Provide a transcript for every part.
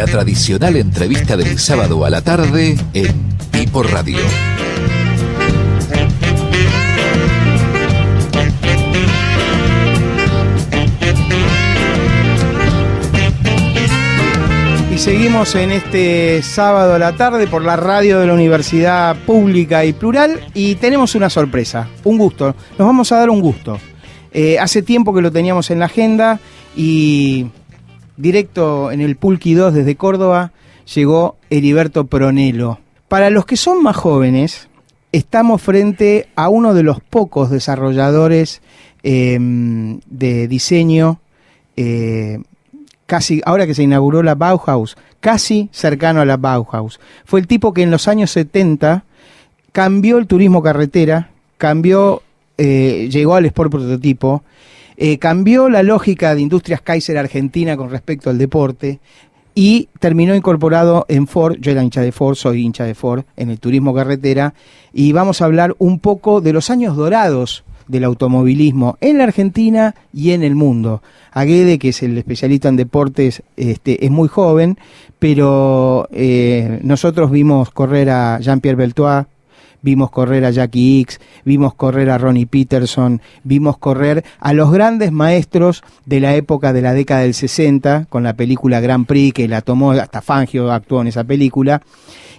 La tradicional entrevista del sábado a la tarde en Pipo Radio. Y seguimos en este sábado a la tarde por la radio de la Universidad Pública y Plural y tenemos una sorpresa, un gusto, nos vamos a dar un gusto. Hace tiempo que lo teníamos en la agenda y directo en el Pulqui 2 desde Córdoba llegó Heriberto Pronello. Para los que son más jóvenes, estamos frente a uno de los pocos desarrolladores de diseño, casi ahora que se inauguró la Bauhaus, casi cercano a la Bauhaus. Fue el tipo que en los años 70 cambió el turismo carretera, llegó al Sport Prototipo, cambió la lógica de Industrias Kaiser Argentina con respecto al deporte y terminó incorporado en Ford. Yo era hincha de Ford, soy hincha de Ford en el turismo carretera, y vamos a hablar un poco de los años dorados del automovilismo en la Argentina y en el mundo. Aguede, que es el especialista en deportes, es muy joven, pero nosotros vimos correr a Jean-Pierre Beltois, vimos correr a Jackie Ickx, vimos correr a Ronnie Peterson, vimos correr a los grandes maestros de la época de la década del 60, con la película Grand Prix, que la tomó, hasta Fangio actuó en esa película.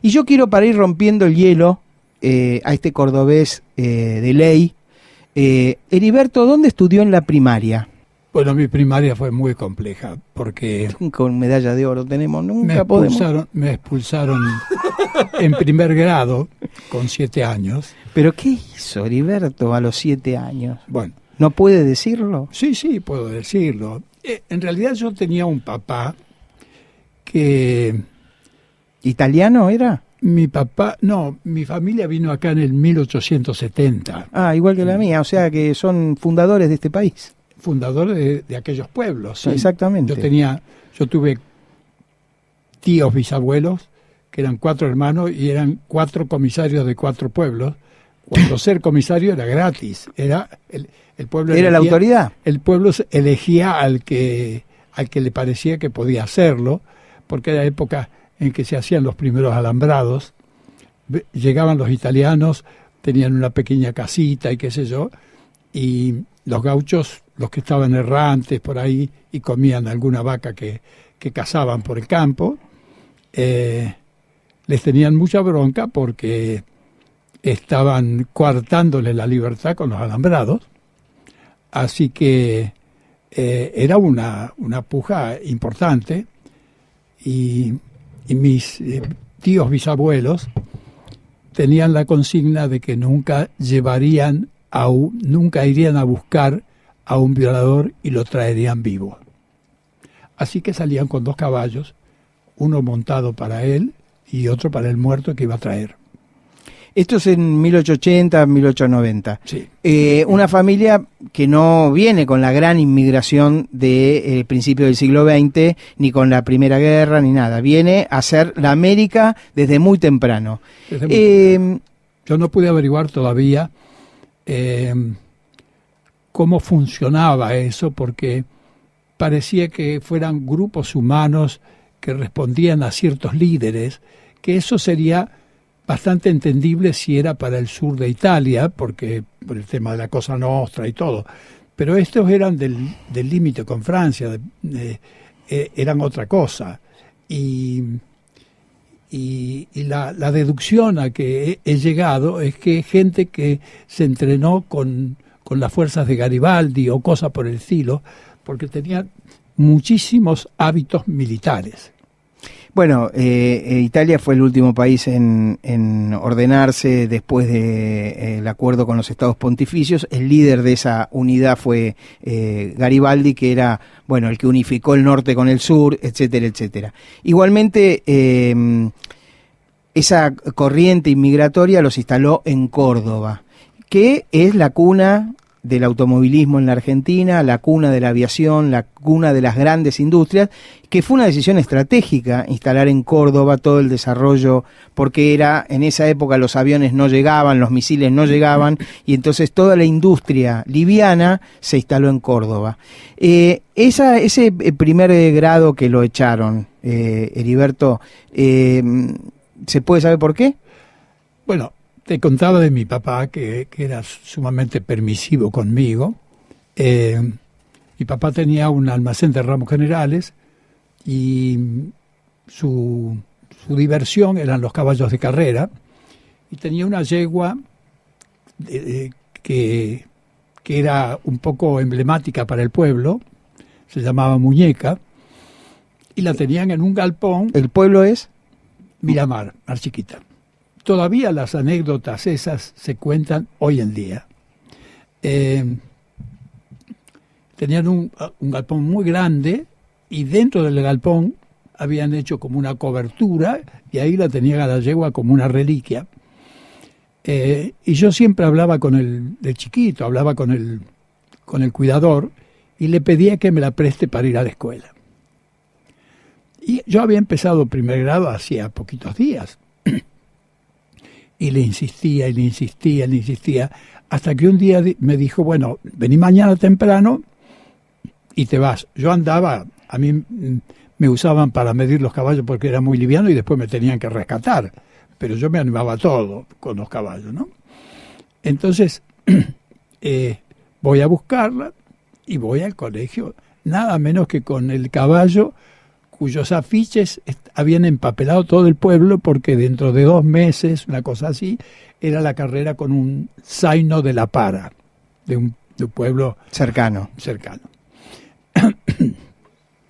Y yo quiero, para ir rompiendo el hielo, a este cordobés de ley, Heriberto, ¿dónde estudió en la primaria? Bueno, mi primaria fue muy compleja, porque... Con medalla de oro tenemos, me expulsaron en primer grado, con 7 años. ¿Pero qué hizo Heriberto a los 7 años? Bueno. ¿No puede decirlo? Sí, puedo decirlo. En realidad yo tenía un papá que... ¿Italiano era? Mi papá, no, mi familia vino acá en el 1870. Ah, igual que la mía, o sea que son fundadores de este país. Fundadores de aquellos pueblos. ¿Sí? Exactamente. Yo tuve tíos bisabuelos que eran 4 hermanos y eran 4 comisarios de 4 pueblos. Cuando ser comisario era gratis, era el pueblo era elegía, la autoridad. El pueblo elegía al que le parecía que podía hacerlo, porque era época en que se hacían los primeros alambrados. Llegaban los italianos, tenían una pequeña casita y qué sé yo, y los gauchos, los que estaban errantes por ahí y comían alguna vaca que cazaban por el campo, les tenían mucha bronca porque estaban coartándole la libertad con los alambrados. Así que era una puja importante, y mis tíos bisabuelos tenían la consigna de que nunca irían a buscar a un violador y lo traerían vivo. Así que salían con 2 caballos, uno montado para él y otro para el muerto que iba a traer. Esto es en 1880, 1890. Sí. Una familia que no viene con la gran inmigración del principio del siglo XX, ni con la Primera Guerra, ni nada. Viene a ser la América desde muy temprano. Yo no pude averiguar todavía cómo funcionaba eso, porque parecía que fueran grupos humanos que respondían a ciertos líderes, que eso sería bastante entendible si era para el sur de Italia, porque por el tema de la Cosa Nostra y todo, pero estos eran del límite con Francia, eran otra cosa, y la deducción a que he llegado es que gente que se entrenó con las fuerzas de Garibaldi o cosa por el estilo, porque tenían muchísimos hábitos militares. Bueno, Italia fue el último país en ordenarse después del acuerdo con los Estados Pontificios. El líder de esa unidad fue Garibaldi, que era, bueno, el que unificó el norte con el sur, etcétera, etcétera. Igualmente, esa corriente inmigratoria los instaló en Córdoba, que es la cuna del automovilismo en la Argentina, la cuna de la aviación, la cuna de las grandes industrias, que fue una decisión estratégica instalar en Córdoba todo el desarrollo, porque en esa época los aviones no llegaban, los misiles no llegaban, y entonces toda la industria liviana se instaló en Córdoba. Ese primer grado que lo echaron, Heriberto, ¿se puede saber por qué? Bueno, te contaba de mi papá, que era sumamente permisivo conmigo. Mi papá tenía un almacén de ramos generales y su diversión eran los caballos de carrera, y tenía una yegua que era un poco emblemática para el pueblo, se llamaba Muñeca, y la tenían en un galpón. ¿El pueblo es? Miramar, Mar Chiquita. Todavía las anécdotas esas se cuentan hoy en día. Tenían un galpón muy grande, y dentro del galpón habían hecho como una cobertura, y ahí la tenían a la yegua como una reliquia. Y yo siempre hablaba de chiquito, hablaba con el cuidador, y le pedía que me la preste para ir a la escuela. Y yo había empezado primer grado hacía poquitos días. Y le insistía, hasta que un día me dijo, bueno, vení mañana temprano y te vas. Yo andaba, a mí me usaban para medir los caballos porque era muy liviano y después me tenían que rescatar, pero yo me animaba a todo con los caballos, ¿no? Entonces, voy a buscarla y voy al colegio, nada menos que con el caballo cuyos afiches habían empapelado todo el pueblo, porque dentro de 2 meses, una cosa así, era la carrera con un zaino de La Para, de un pueblo cercano.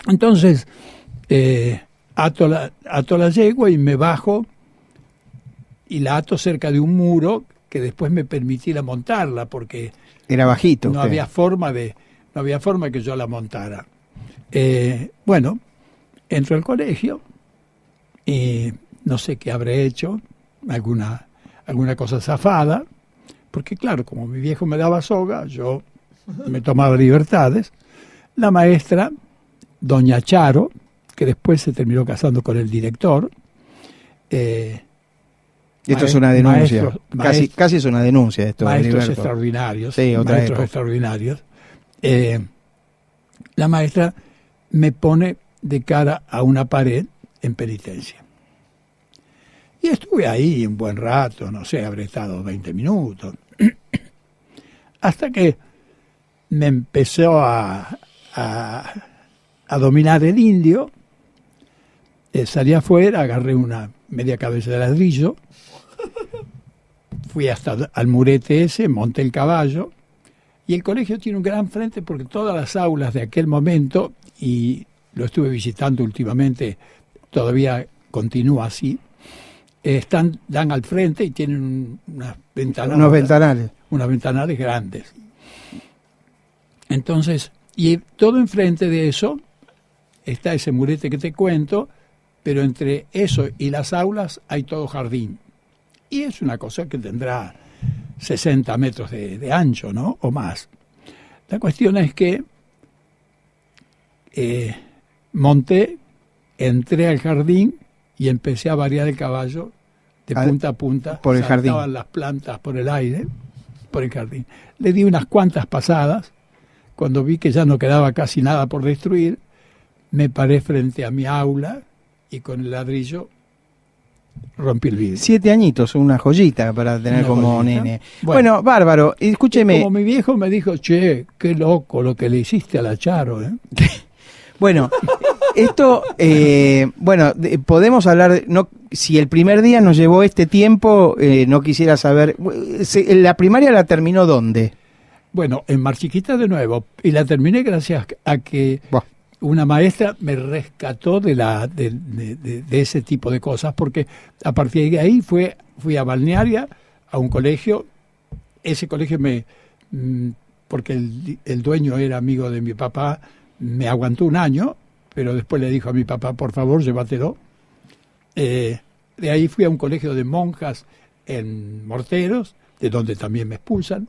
Entonces, ato la yegua y me bajo, y la ato cerca de un muro que después me permitiera montarla, porque era bajito. No había forma que yo la montara. Bueno, entro al colegio y no sé qué habré hecho, alguna cosa zafada, porque claro, como mi viejo me daba soga, yo me tomaba libertades. La maestra, doña Charo, que después se terminó casando con el director. Esto es una denuncia, casi es una denuncia esto. Maestros extraordinarios, sí, maestros extraordinarios. La maestra me pone de cara a una pared en penitencia. Y estuve ahí un buen rato, no sé, habré estado 20 minutos, hasta que me empezó a dominar el indio. Salí afuera, agarré una media cabeza de ladrillo, fui hasta al murete ese, monté el caballo, y el colegio tiene un gran frente porque todas las aulas de aquel momento, y lo estuve visitando últimamente, todavía continúa así, dan al frente y tienen unas ventanas. Unos ventanales grandes. Entonces, y todo enfrente de eso está ese murete que te cuento, pero entre eso y las aulas hay todo jardín. Y es una cosa que tendrá 60 metros de ancho, ¿no? O más. La cuestión es que monté, entré al jardín y empecé a variar el caballo de punta a punta. Por el jardín. Saltaban las plantas por el aire, por el jardín. Le di unas cuantas pasadas. Cuando vi que ya no quedaba casi nada por destruir, me paré frente a mi aula y con el ladrillo rompí el vidrio. 7 añitos, una joyita para tener Una como joyita. nene. Bueno, bárbaro. Escúcheme. Como mi viejo me dijo, che, qué loco lo que le hiciste a la Charo, ¿eh? Bueno, esto, podemos hablar, no, si el primer día nos llevó este tiempo, no quisiera saber, ¿la primaria la terminó dónde? Bueno, en Mar Chiquita de nuevo, y la terminé gracias a que una maestra me rescató de ese tipo de cosas, porque a partir de ahí fui a Balnearia, a un colegio. Ese colegio porque el dueño era amigo de mi papá, me aguantó 1 año, pero después le dijo a mi papá, por favor, llévatelo. De ahí fui a un colegio de monjas en Morteros, de donde también me expulsan,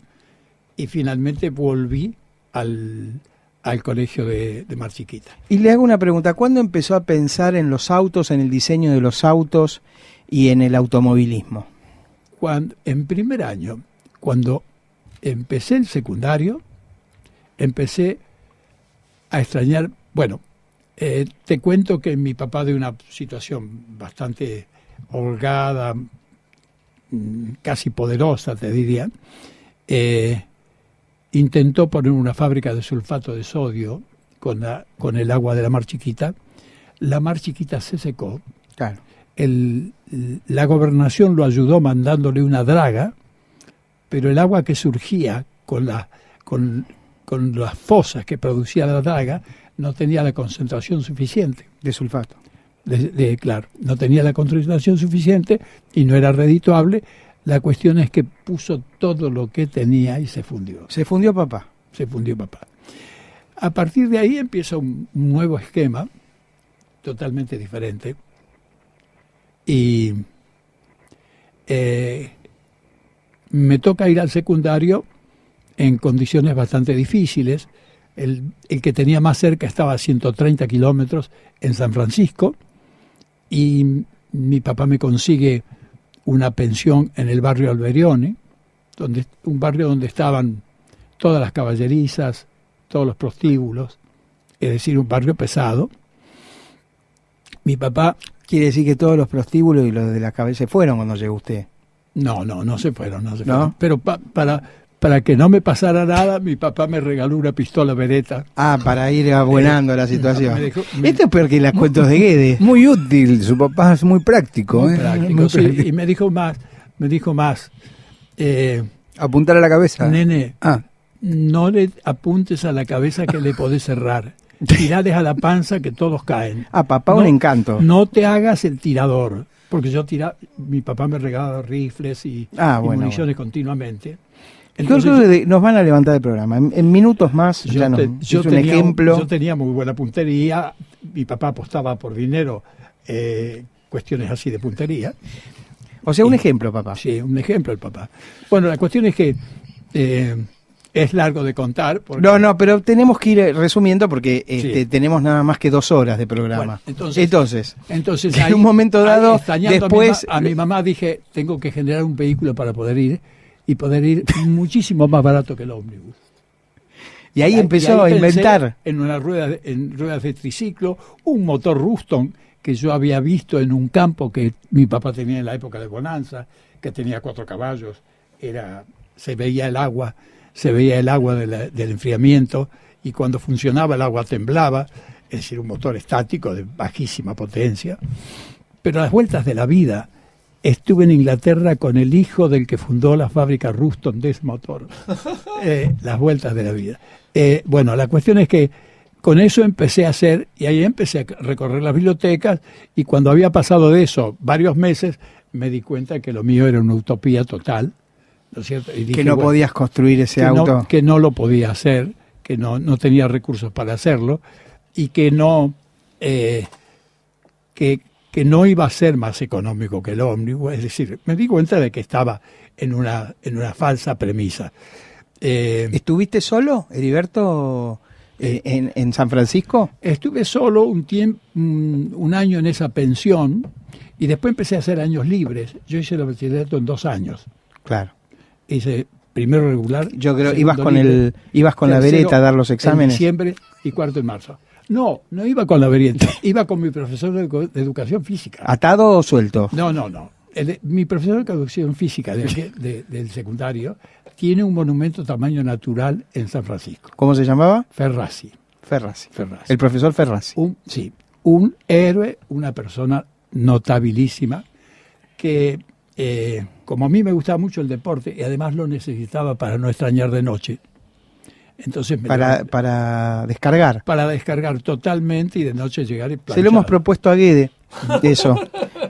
y finalmente volví al colegio de Mar Chiquita. Y le hago una pregunta, ¿cuándo empezó a pensar en los autos, en el diseño de los autos y en el automovilismo? En primer año, cuando empecé el secundario, empecé a extrañar, bueno, te cuento que mi papá, de una situación bastante holgada, casi poderosa, te diría, intentó poner una fábrica de sulfato de sodio con el agua de la Mar Chiquita. La Mar Chiquita se secó. Claro. La gobernación lo ayudó mandándole una draga, pero el agua que surgía con las fosas que producía la draga no tenía la concentración suficiente. De sulfato. Claro, no tenía la concentración suficiente y no era redituable. La cuestión es que puso todo lo que tenía y se fundió. Se fundió papá. Se fundió papá. A partir de ahí empieza un nuevo esquema, totalmente diferente. Y me toca ir al secundario en condiciones bastante difíciles. El que tenía más cerca estaba a 130 kilómetros en San Francisco, y mi papá me consigue una pensión en el barrio Alberione, un barrio donde estaban todas las caballerizas, todos los prostíbulos, es decir, un barrio pesado. Mi papá... Quiere decir que todos los prostíbulos y los de la cabeza se fueron cuando llegó usted. No se fueron. Pero para que no me pasara nada, mi papá me regaló una pistola Beretta. Ah, para ir abuenando la situación. Esto es peor que las cuentos de Guedes. Muy útil, su papá es muy práctico. Muy práctico, sí. Y me dijo más. Apuntar a la cabeza. Nene, no le apuntes a la cabeza que le podés cerrar. Tirales a la panza que todos caen. Papá, un encanto. No te hagas el tirador, porque mi papá me regalaba rifles y municiones continuamente. Entonces, nos van a levantar el programa. En minutos más es un ejemplo. Yo tenía muy buena puntería. Mi papá apostaba por dinero, cuestiones así de puntería. O sea, un ejemplo, papá. Sí, un ejemplo el papá. Bueno, la cuestión es que es largo de contar. No, pero tenemos que ir resumiendo porque tenemos nada más que 2 horas de programa. Bueno, entonces en un momento dado, después... A mi mamá dije, tengo que generar un vehículo para poder ir muchísimo más barato que el ómnibus. Y ahí empezó a inventar. En ruedas de triciclo, un motor Ruston que yo había visto en un campo que mi papá tenía en la época de bonanza, que tenía 4 caballos, se veía el agua del enfriamiento, y cuando funcionaba el agua temblaba, es decir, un motor estático de bajísima potencia. Pero a las vueltas de la vida estuve en Inglaterra con el hijo del que fundó la fábrica Ruston de ese motor. Las vueltas de la vida. Bueno, la cuestión es que con eso empecé a hacer, y ahí empecé a recorrer las bibliotecas, y cuando había pasado de eso varios meses, me di cuenta que lo mío era una utopía total, ¿no es cierto? Y dije, que no podías construir ese auto. Que no lo podía hacer, que no tenía recursos para hacerlo, y que no iba a ser más económico que el ómnibus. Es decir, me di cuenta de que estaba en una falsa premisa. ¿Estuviste solo, Heriberto, en San Francisco? Estuve solo un año en esa pensión, y después empecé a hacer años libres. Yo hice el bachillerato en 2 años. Claro. Hice primero regular. Yo creo ibas con la Beretta a dar los exámenes. En diciembre y 4 en marzo. No iba con la Beretta, iba con mi profesor de educación física. ¿Atado o suelto? No. Mi profesor de educación física del secundario tiene un monumento tamaño natural en San Francisco. ¿Cómo se llamaba? Ferrazzi. El profesor Ferrazzi. Un héroe, una persona notabilísima que... como a mí me gustaba mucho el deporte y además lo necesitaba para no extrañar de noche, entonces para descargar. Para descargar totalmente y de noche llegar y planchar. Se lo hemos propuesto a Guede, eso,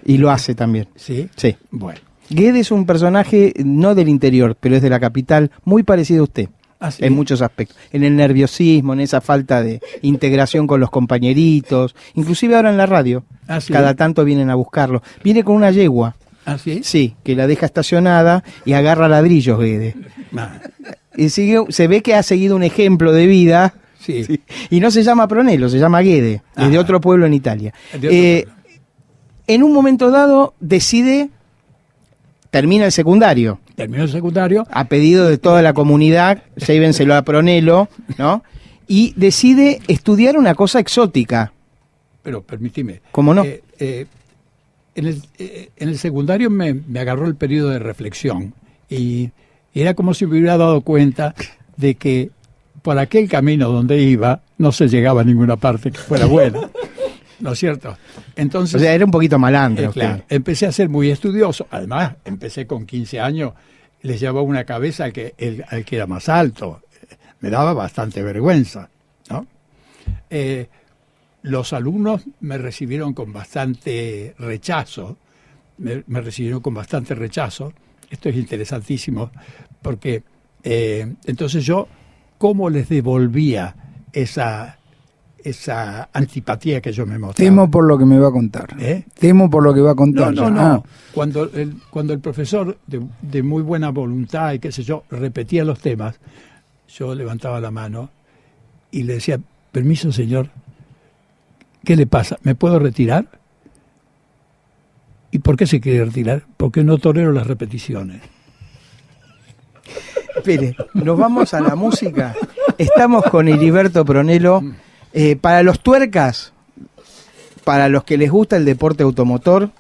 y lo hace también. ¿Sí? Sí. Bueno. Guede es un personaje no del interior, pero es de la capital, muy parecido a usted. ¿Sí? En muchos aspectos, en el nerviosismo, en esa falta de integración con los compañeritos, inclusive ahora en la radio, ¿Sí? Cada tanto vienen a buscarlo. Viene con una yegua. ¿Ah, sí? Sí, que la deja estacionada y agarra ladrillos, Guede. y se ve que ha seguido un ejemplo de vida. Sí. Sí. Y no se llama Pronello, se llama Guede, es de otro pueblo en Italia. En un momento dado termina el secundario. Terminó el secundario. A pedido de toda la comunidad, llévenselo a Pronello, ¿no? Y decide estudiar una cosa exótica. Pero permíteme. ¿Cómo no? En el secundario me agarró el periodo de reflexión y era como si me hubiera dado cuenta de que por aquel camino donde iba no se llegaba a ninguna parte que fuera buena. ¿No es cierto? Entonces, o sea, era un poquito malandro. Claro, empecé a ser muy estudioso. Además, empecé con 15 años, les llevaba una cabeza al que era más alto. Me daba bastante vergüenza, ¿no? Los alumnos me recibieron con bastante rechazo. Me recibieron con bastante rechazo. Esto es interesantísimo porque entonces yo, ¿cómo les devolvía esa antipatía que yo me mostraba? Temo por lo que me va a contar. Temo por lo que va a contar. No. Cuando el profesor de muy buena voluntad y qué sé yo, repetía los temas, yo levantaba la mano y le decía, permiso señor, ¿qué le pasa? ¿Me puedo retirar? ¿Y por qué se quiere retirar? Porque no tolero las repeticiones. Espere, nos vamos a la música. Estamos con Heriberto Pronello. Para los tuercas, para los que les gusta el deporte automotor,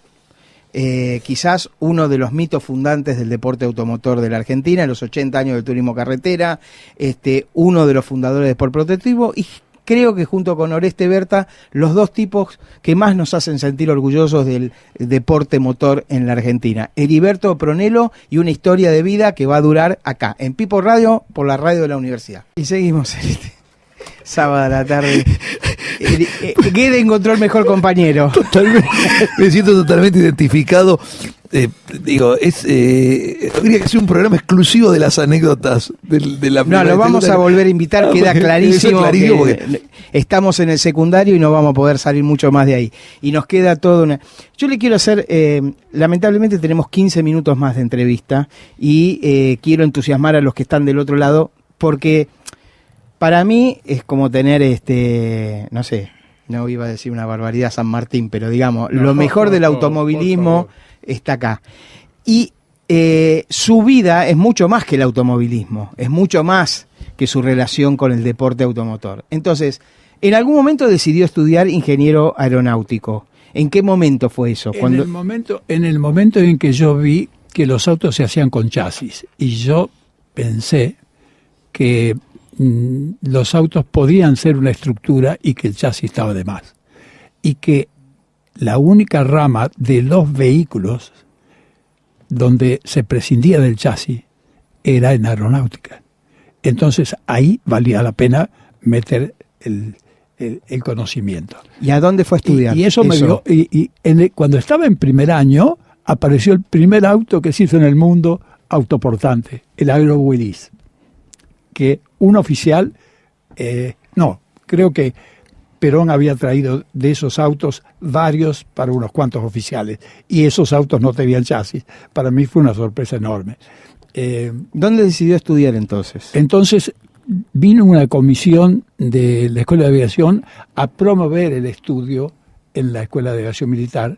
quizás uno de los mitos fundantes del deporte automotor de la Argentina, en los 80 años del turismo carretera, uno de los fundadores de Sport Prototipo, y creo que junto con Oreste Berta, los dos tipos que más nos hacen sentir orgullosos del deporte motor en la Argentina. Heriberto Pronello y una historia de vida que va a durar acá, en Pipo Radio, por la radio de la universidad. Y seguimos en sábado a la tarde. Guede encontró el mejor compañero. Totalmente, me siento totalmente identificado. Habría que ser un programa exclusivo de las anécdotas de la primera. No, lo vamos a volver a invitar, queda clarísimo, porque estamos en el secundario y no vamos a poder salir mucho más de ahí. Y nos queda todo una... Yo le quiero hacer, lamentablemente tenemos 15 minutos más de entrevista y quiero entusiasmar a los que están del otro lado, porque para mí es como tener, no sé, no iba a decir una barbaridad San Martín, pero digamos, lo mejor del automovilismo está acá. Y su vida es mucho más que el automovilismo, es mucho más que su relación con el deporte automotor. Entonces, en algún momento decidió estudiar ingeniero aeronáutico. ¿En qué momento fue eso? En el momento en que yo vi que los autos se hacían con chasis y yo pensé que los autos podían ser una estructura y que el chasis estaba de más. Y que la única rama de los vehículos donde se prescindía del chasis era en aeronáutica. Entonces ahí valía la pena meter el conocimiento. ¿Y a dónde fue a estudiar? Y eso me dio. Cuando estaba en primer año, apareció el primer auto que se hizo en el mundo autoportante, el Aero Willys, que un oficial, creo que Perón había traído de esos autos varios para unos cuantos oficiales, y esos autos no tenían chasis. Para mí fue una sorpresa enorme. ¿Dónde decidió estudiar entonces? Entonces vino una comisión de la Escuela de Aviación a promover el estudio en la Escuela de Aviación Militar.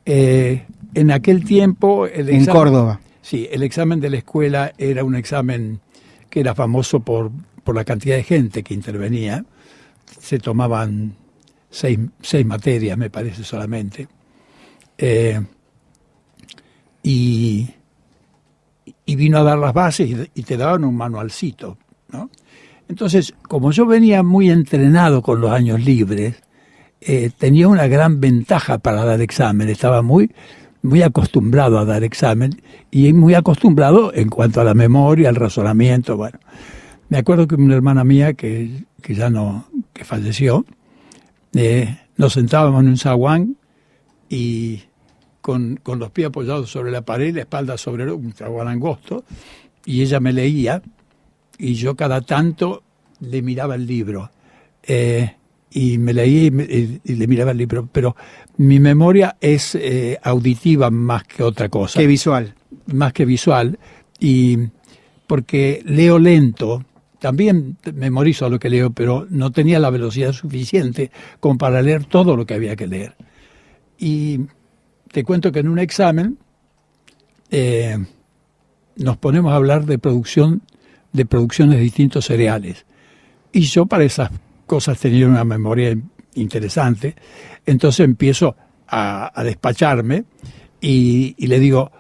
En aquel tiempo... En Córdoba. Sí, el examen de la escuela era un examen que era famoso por la cantidad de gente que intervenía. Se tomaban seis materias, me parece, solamente. Y vino a dar las bases y te daban un manualcito, ¿no? Entonces, como yo venía muy entrenado con los años libres, tenía una gran ventaja para dar examen. Estaba muy acostumbrado a dar examen y muy acostumbrado en cuanto a la memoria, al razonamiento. Bueno, me acuerdo que una hermana mía que falleció, nos sentábamos en un zaguán y con los pies apoyados sobre la pared, la espalda sobre un zaguán angosto, y ella me leía y yo cada tanto le miraba el libro. Y me leía y le miraba el libro, pero mi memoria es auditiva más que otra cosa. Que visual. Más que visual. porque leo lento. También memorizo lo que leo, pero no tenía la velocidad suficiente como para leer todo lo que había que leer. Y te cuento que en un examen nos ponemos a hablar de producciones de distintos cereales. Y yo para esas cosas tenía una memoria interesante. Entonces empiezo a despacharme y le digo,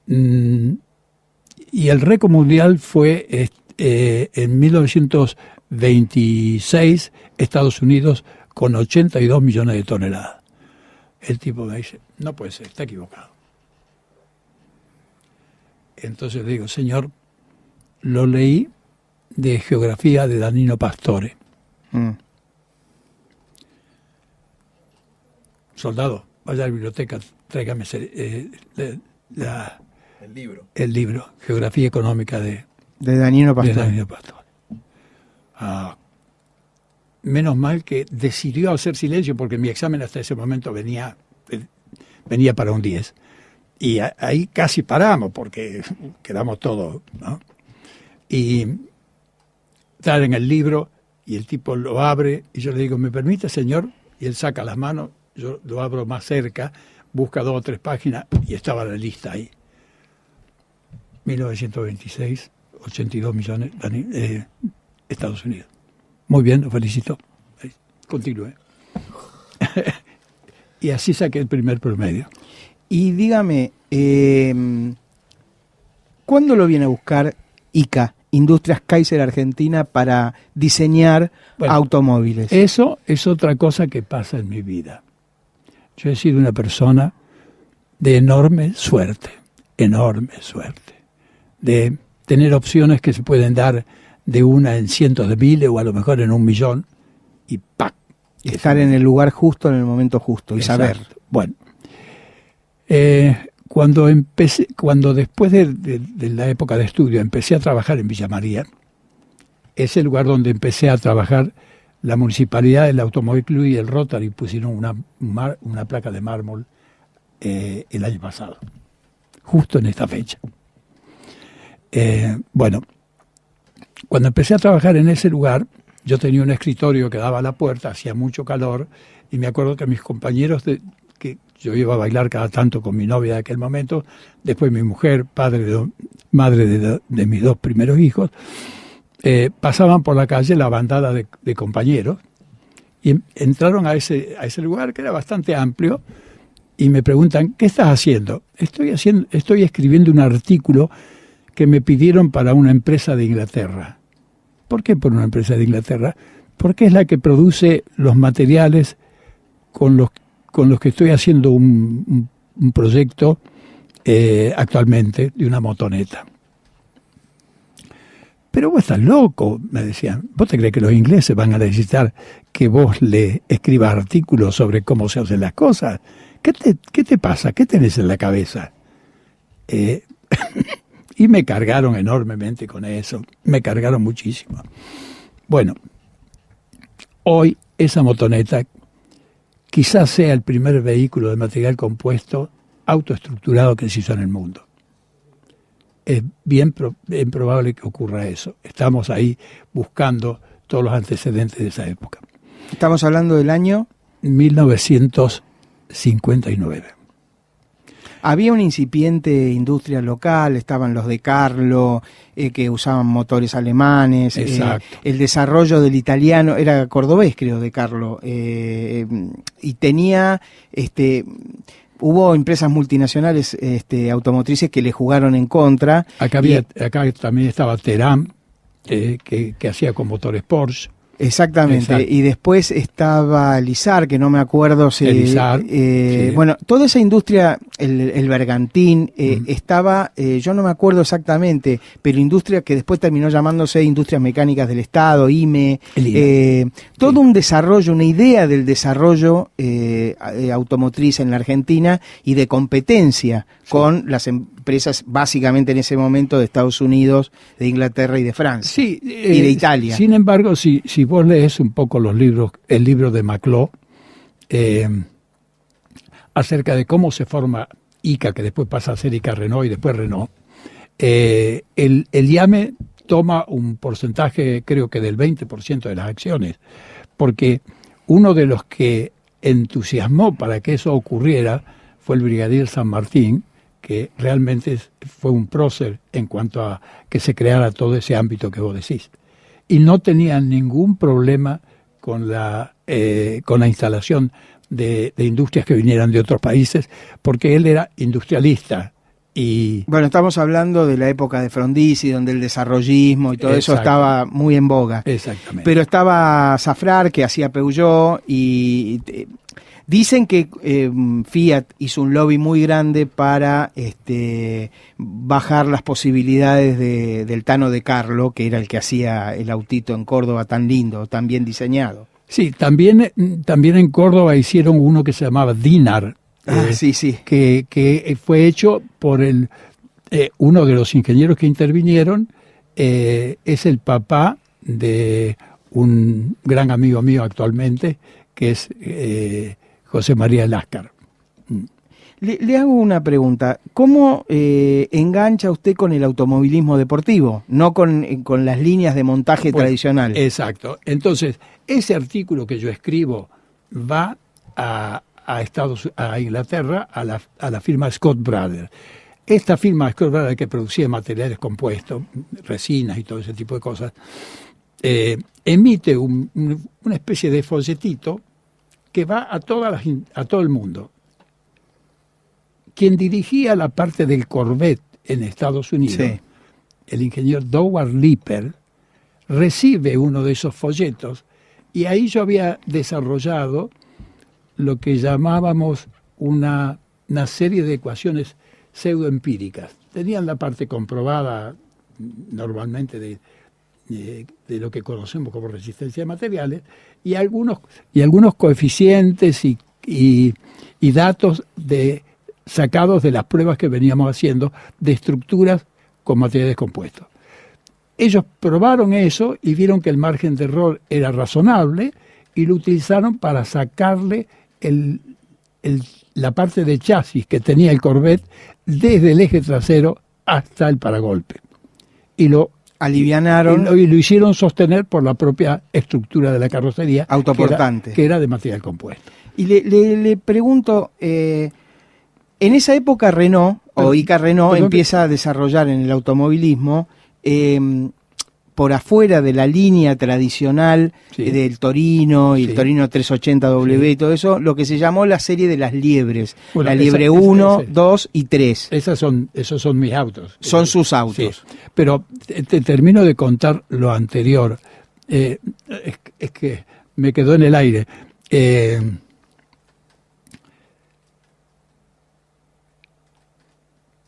y el récord mundial fue en 1926, Estados Unidos con 82 millones de toneladas. El tipo me dice, no puede ser, está equivocado. Entonces le digo, señor, lo leí de geografía de Danilo Pastore. Soldado, vaya a la biblioteca, tráigame el libro, Geografía Económica de Danilo Pastore. Menos mal que decidió hacer silencio, porque mi examen hasta ese momento venía para un 10. Y ahí casi paramos, porque quedamos todos, ¿no? Y traen el libro, y el tipo lo abre, y yo le digo, ¿me permite, señor? Y él saca las manos, yo lo abro más cerca, busca 2 o 3 páginas, y estaba la lista ahí. 1926, 82 millones, Estados Unidos. Muy bien, lo felicito. Continúe. Y así saqué el primer promedio. Y dígame, ¿cuándo lo viene a buscar ICA, Industrias Kaiser Argentina, para diseñar automóviles? Eso es otra cosa que pasa en mi vida. Yo he sido una persona de enorme suerte, de tener opciones que se pueden dar de una en cientos de miles o a lo mejor en 1 millón, y ¡pac! Estar en el lugar justo, en el momento justo, y saber. Bueno, cuando después de la época de estudio empecé a trabajar en Villa María, es el lugar donde empecé a trabajar. La municipalidad, el Automóvil Club y el Rotary pusieron una placa de mármol el año pasado, justo en esta fecha. Bueno, cuando empecé a trabajar en ese lugar, yo tenía un escritorio que daba a la puerta, hacía mucho calor, y me acuerdo que mis compañeros, que yo iba a bailar cada tanto con mi novia de aquel momento, después mi mujer, madre de mis 2 primeros hijos, pasaban por la calle la bandada de compañeros, y entraron a ese lugar que era bastante amplio, y me preguntan, ¿qué estás haciendo? Estoy escribiendo un artículo que me pidieron para una empresa de Inglaterra. ¿Por qué por una empresa de Inglaterra? Porque es la que produce los materiales con los que estoy haciendo un proyecto actualmente de una motoneta. Pero vos estás loco, me decían. ¿Vos te crees que los ingleses van a necesitar que vos le escribas artículos sobre cómo se hacen las cosas? ¿Qué te pasa? ¿Qué tenés en la cabeza? Y me cargaron enormemente con eso, me cargaron muchísimo. Bueno, hoy esa motoneta quizás sea el primer vehículo de material compuesto autoestructurado que se hizo en el mundo. Es bien probable que ocurra eso. Estamos ahí buscando todos los antecedentes de esa época. Estamos hablando del año 1959. Había una incipiente industria local, estaban los de Carlo, que usaban motores alemanes. Exacto. El desarrollo del italiano, era cordobés creo, de Carlo, y tenía, hubo empresas multinacionales automotrices que le jugaron en contra. Acá también estaba Terán, que hacía con motores Porsche. Exactamente. Exacto. Y después estaba Lizar, que no me acuerdo si... Lizar, sí. Bueno, toda esa industria, el Bergantín, estaba, yo no me acuerdo exactamente, pero industria que después terminó llamándose Industrias Mecánicas del Estado, IME, todo un desarrollo, una idea del desarrollo automotriz en la Argentina y de competencia con las empresas básicamente en ese momento de Estados Unidos, de Inglaterra y de Francia, y de Italia. Sin embargo, si vos lees un poco los libros, el libro de Macló, acerca de cómo se forma ICA, que después pasa a ser ICA Renault y después Renault, el IAME toma un porcentaje, creo que del 20% de las acciones, porque uno de los que entusiasmó para que eso ocurriera fue el brigadier San Martín, que realmente fue un prócer en cuanto a que se creara todo ese ámbito que vos decís. Y no tenían ningún problema con la instalación de industrias que vinieran de otros países, porque él era industrialista. Y bueno, estamos hablando de la época de Frondizi, donde el desarrollismo y todo eso estaba muy en boga. Exactamente. Pero estaba Safrar, que hacía Peugeot, y dicen que Fiat hizo un lobby muy grande para bajar las posibilidades del Tano de Carlo, que era el que hacía el autito en Córdoba tan lindo, tan bien diseñado. Sí, también en Córdoba hicieron uno que se llamaba Dinar. Sí, sí. Que fue hecho por uno de los ingenieros que intervinieron, es el papá de un gran amigo mío actualmente, que es José María Láscar. Le hago una pregunta. ¿Cómo engancha usted con el automovilismo deportivo, no con las líneas de montaje tradicional? Exacto. Entonces, ese artículo que yo escribo va a Inglaterra, a la firma Scott Brothers. Esta firma Scott Brothers, que producía materiales compuestos, resinas y todo ese tipo de cosas, emite una especie de folletito que va a todo el mundo. Quien dirigía la parte del Corvette en Estados Unidos, sí, el ingeniero Howard Lipper, recibe uno de esos folletos, y ahí yo había desarrollado lo que llamábamos una serie de ecuaciones pseudoempíricas. Tenían la parte comprobada normalmente de lo que conocemos como resistencia de materiales, y algunos coeficientes y datos sacados de las pruebas que veníamos haciendo de estructuras con materiales compuestos. Ellos probaron eso y vieron que el margen de error era razonable, y lo utilizaron para sacarle la parte de chasis que tenía el Corvette desde el eje trasero hasta el paragolpe. Y lo alivianaron y lo hicieron sostener por la propia estructura de la carrocería, autoportante, que era de material compuesto. Y le pregunto, en esa época Renault, o ICA Renault, empieza a desarrollar en el automovilismo, por afuera de la línea tradicional, sí, del Torino y, sí, el Torino 380W, sí, y todo eso, lo que se llamó la serie de las liebres. Bueno, la liebre 1, 2 y 3. Esos son mis autos. Son sus autos. Sí. Pero te termino de contar lo anterior. Es que me quedó en el aire.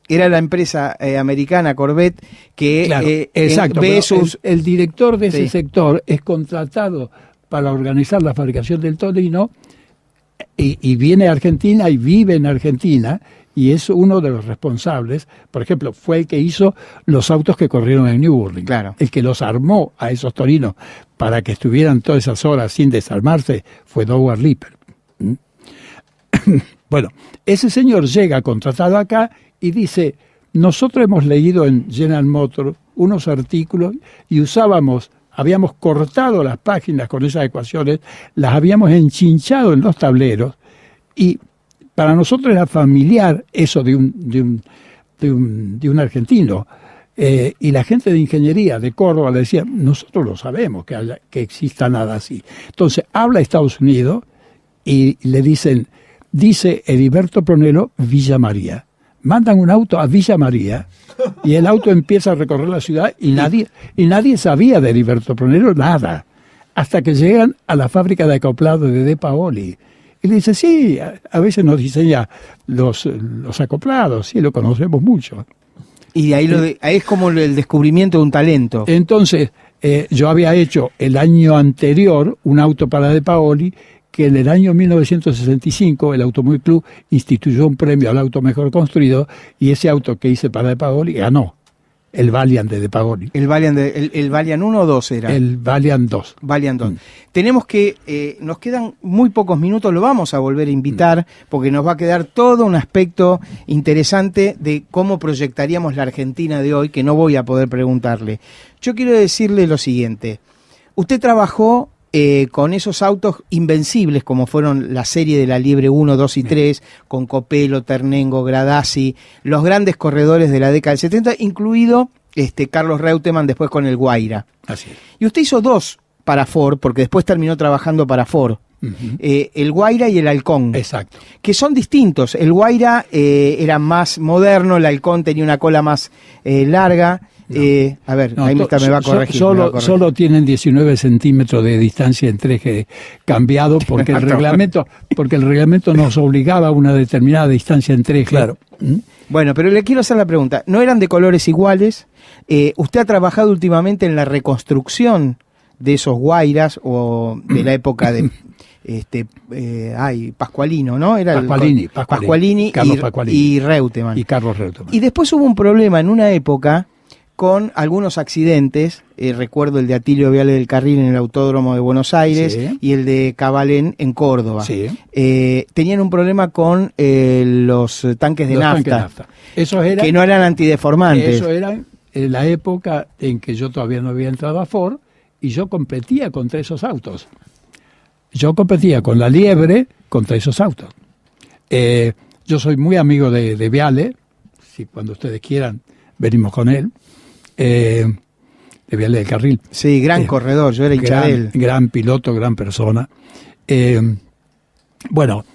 Era la empresa americana Corvette que, claro, exacto, ve sus... el director de ese, sí, sector es contratado para organizar la fabricación del Torino, y viene a Argentina y vive en Argentina, y es uno de los responsables. Por ejemplo, fue el que hizo los autos que corrieron en Nürburgring. Claro. El que los armó a esos Torinos para que estuvieran todas esas horas sin desarmarse fue Howard Lipper. Bueno, ese señor llega contratado acá y dice: nosotros hemos leído en General Motors unos artículos y habíamos cortado las páginas con esas ecuaciones, las habíamos enchinchado en los tableros, y para nosotros era familiar eso de un argentino. Y la gente de ingeniería de Córdoba le decía: nosotros lo sabemos que exista nada así. Entonces habla Estados Unidos y le dice Heriberto Pronello, Villa María. Mandan un auto a Villa María y el auto empieza a recorrer la ciudad, y nadie sabía de Heriberto Pronello nada, hasta que llegan a la fábrica de acoplado de De Paoli. Y le dice: sí, a veces nos diseña los acoplados, sí, lo conocemos mucho. Y de ahí es como el descubrimiento de un talento. Entonces, yo había hecho el año anterior un auto para De Paoli, que en el año 1965 el Automóvil Club instituyó un premio al auto mejor construido, y ese auto que hice para De Paoli ganó. el Valiant de Pagoni. El Valiant 1 o 2 era. El Valiant 2. Valiant 2. Tenemos que, nos quedan muy pocos minutos, lo vamos a volver a invitar, porque nos va a quedar todo un aspecto interesante de cómo proyectaríamos la Argentina de hoy, que no voy a poder preguntarle. Yo quiero decirle lo siguiente. Usted trabajó con esos autos invencibles, como fueron la serie de la Liebre 1, 2 y 3, con Copello, Ternengo, Gradasi, los grandes corredores de la década del 70, incluido Carlos Reutemann después con el Guaira. Así es. Y usted hizo 2 para Ford, porque después terminó trabajando para Ford. El Guaira y el Halcón. Exacto. Que son distintos. El Guaira era más moderno, el Halcón tenía una cola más larga. A ver, ahí me va a corregir. Solo tienen 19 centímetros de distancia entre ejes cambiado porque el reglamento nos obligaba a una determinada distancia entre ejes. Claro. Bueno, pero le quiero hacer la pregunta. ¿No eran de colores iguales? ¿Usted ha trabajado últimamente en la reconstrucción de esos Guairas o de la época de Pascualino, ¿no? Era Pascualini y Reutemann. Y Carlos Reutemann. Y después hubo un problema en una época con algunos accidentes, recuerdo el de Atilio Viale del Carril en el Autódromo de Buenos Aires, sí, y el de Cabalén en Córdoba. Sí. Tenían un problema con los tanques de nafta, Esos eran, que no eran antideformantes. Eso eran en la época en que yo todavía no había entrado a Ford y yo competía contra esos autos. Yo competía con la Liebre contra esos autos. Yo soy muy amigo de Viale, si cuando ustedes quieran venimos con él. De Viale del Carril. Sí, gran corredor, yo era hincha de él. Gran piloto, gran persona. Bueno,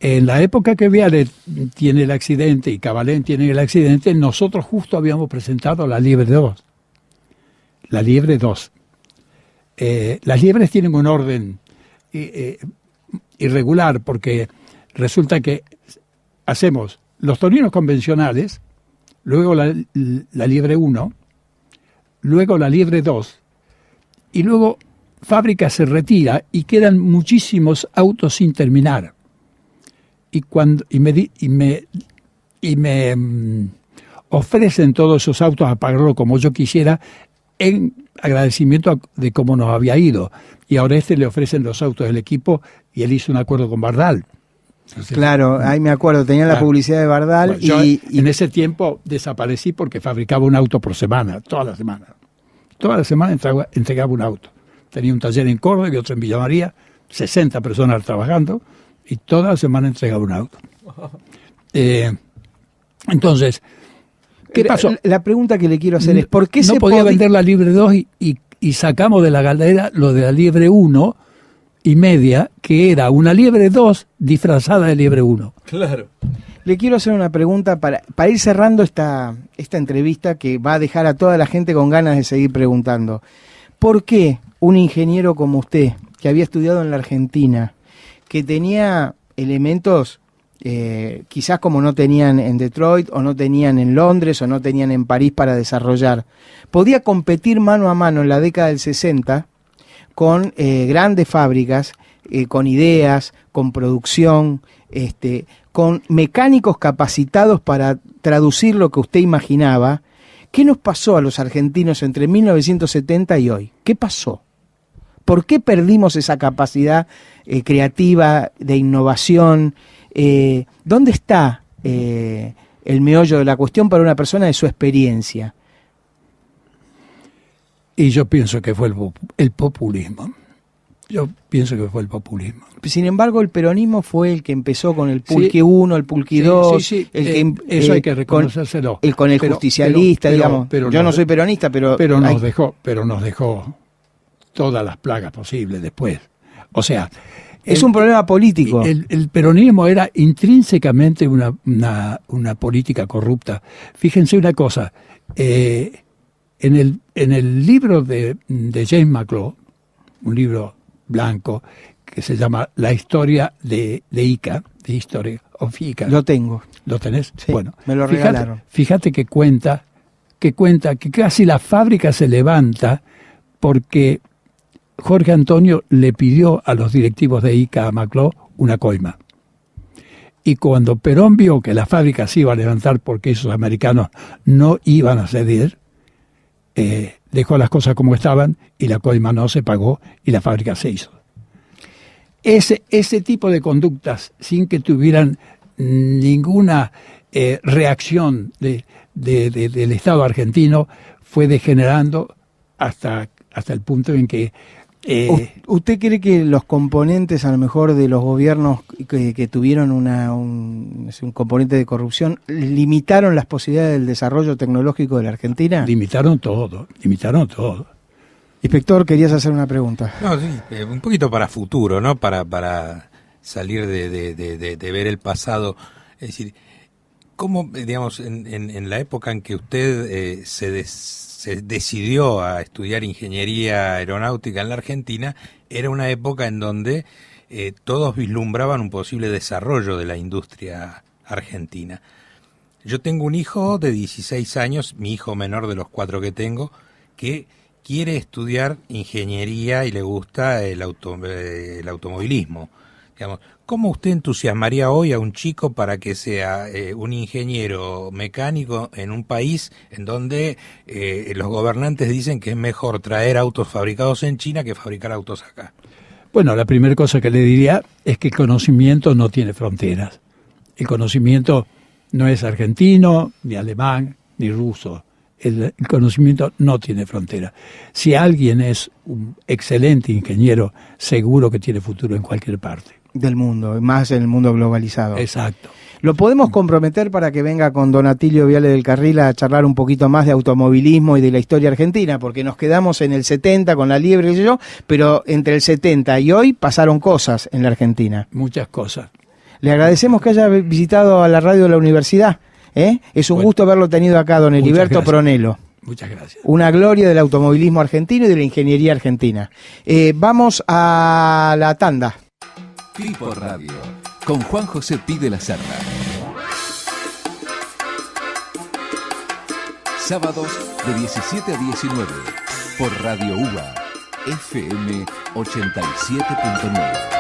en la época que Viale tiene el accidente y Cabalén tiene el accidente, nosotros justo habíamos presentado la Liebre 2. La Liebre 2. Las liebres tienen un orden irregular porque resulta que hacemos los torinos convencionales, luego la Liebre 1, luego la Liebre 2, y luego fábrica se retira y quedan muchísimos autos sin terminar. Y me ofrecen todos esos autos a pagarlo como yo quisiera en agradecimiento de cómo nos había ido. Y ahora le ofrecen los autos del equipo y él hizo un acuerdo con Bardal. Entonces, claro, ahí me acuerdo, tenía la publicidad de Bardal. Bueno, yo en ese tiempo desaparecí porque fabricaba un auto por semana, toda la semana. Toda la semana entregaba un auto. Tenía un taller en Córdoba y otro en Villa María, 60 personas trabajando, y toda la semana entregaba un auto. Entonces, ¿qué pasó? La pregunta que le quiero hacer es, ¿por qué no podía vender la Liebre 2 y sacamos de la galera lo de la Liebre 1 y media, que era una Liebre 2 disfrazada de Liebre 1. Claro. Le quiero hacer una pregunta para ir cerrando esta entrevista que va a dejar a toda la gente con ganas de seguir preguntando. ¿Por qué un ingeniero como usted, que había estudiado en la Argentina, que tenía elementos quizás como no tenían en Detroit, o no tenían en Londres, o no tenían en París para desarrollar, podía competir mano a mano en la década del 60 con grandes fábricas, con ideas, con producción, con mecánicos capacitados para traducir lo que usted imaginaba? ¿Qué nos pasó a los argentinos entre 1970 y hoy? ¿Qué pasó? ¿Por qué perdimos esa capacidad creativa, de innovación? ¿Dónde está el meollo de la cuestión para una persona de su experiencia? Y yo pienso que fue el populismo. Yo pienso que fue el populismo. Sin embargo, el peronismo fue el que empezó con el Pulqui 1, el Pulqui 2. Sí. Eso hay que reconocérselo. Con el justicialista, digamos. Yo no soy peronista, pero nos dejó todas las plagas posibles después. O sea, es un problema político. El peronismo era intrínsecamente una política corrupta. Fíjense una cosa. En el libro de James McClough, un libro blanco que se llama La historia de ICA, The History of ICA. Lo tengo. ¿Lo tenés? Sí, bueno, me lo regalaron. Fíjate que cuenta que casi la fábrica se levanta porque Jorge Antonio le pidió a los directivos de ICA, a McClough, una coima. Y cuando Perón vio que la fábrica se iba a levantar porque esos americanos no iban a ceder, dejó las cosas como estaban y la coima no se pagó y la fábrica se hizo. Ese tipo de conductas, sin que tuvieran ninguna reacción del Estado argentino, fue degenerando hasta el punto en que... ¿Usted cree que los componentes, a lo mejor, de los gobiernos que tuvieron un componente de corrupción, limitaron las posibilidades del desarrollo tecnológico de la Argentina? Limitaron todo. Inspector, querías hacer una pregunta. No, sí, un poquito para futuro, ¿no? Para salir de ver el pasado. Es decir, ¿cómo, digamos, en la época en que usted se decidió a estudiar ingeniería aeronáutica en la Argentina, era una época en donde todos vislumbraban un posible desarrollo de la industria argentina? Yo tengo un hijo de 16 años, mi hijo menor de los 4 que tengo, que quiere estudiar ingeniería y le gusta el automovilismo. Digamos, ¿cómo usted entusiasmaría hoy a un chico para que sea un ingeniero mecánico en un país en donde los gobernantes dicen que es mejor traer autos fabricados en China que fabricar autos acá? Bueno, la primera cosa que le diría es que el conocimiento no tiene fronteras. El conocimiento no es argentino, ni alemán, ni ruso. El conocimiento no tiene frontera. Si alguien es un excelente ingeniero, seguro que tiene futuro en cualquier parte del mundo, más en el mundo globalizado. Exacto. ¿Lo podemos comprometer para que venga con Don Atilio Viale del Carril a charlar un poquito más de automovilismo y de la historia argentina? Porque nos quedamos en el 70 con la liebre y yo, pero entre el 70 y hoy pasaron cosas en la Argentina. Muchas cosas. Le agradecemos que haya visitado a la radio de la universidad. Es un gusto haberlo tenido acá, don Heriberto Pronello. Muchas gracias. Una gloria del automovilismo argentino y de la ingeniería argentina. Vamos a la tanda. Pipo Radio, con Juan José Pi de la Serna. Sábados de 17 a 19, por Radio UBA, FM 87.9.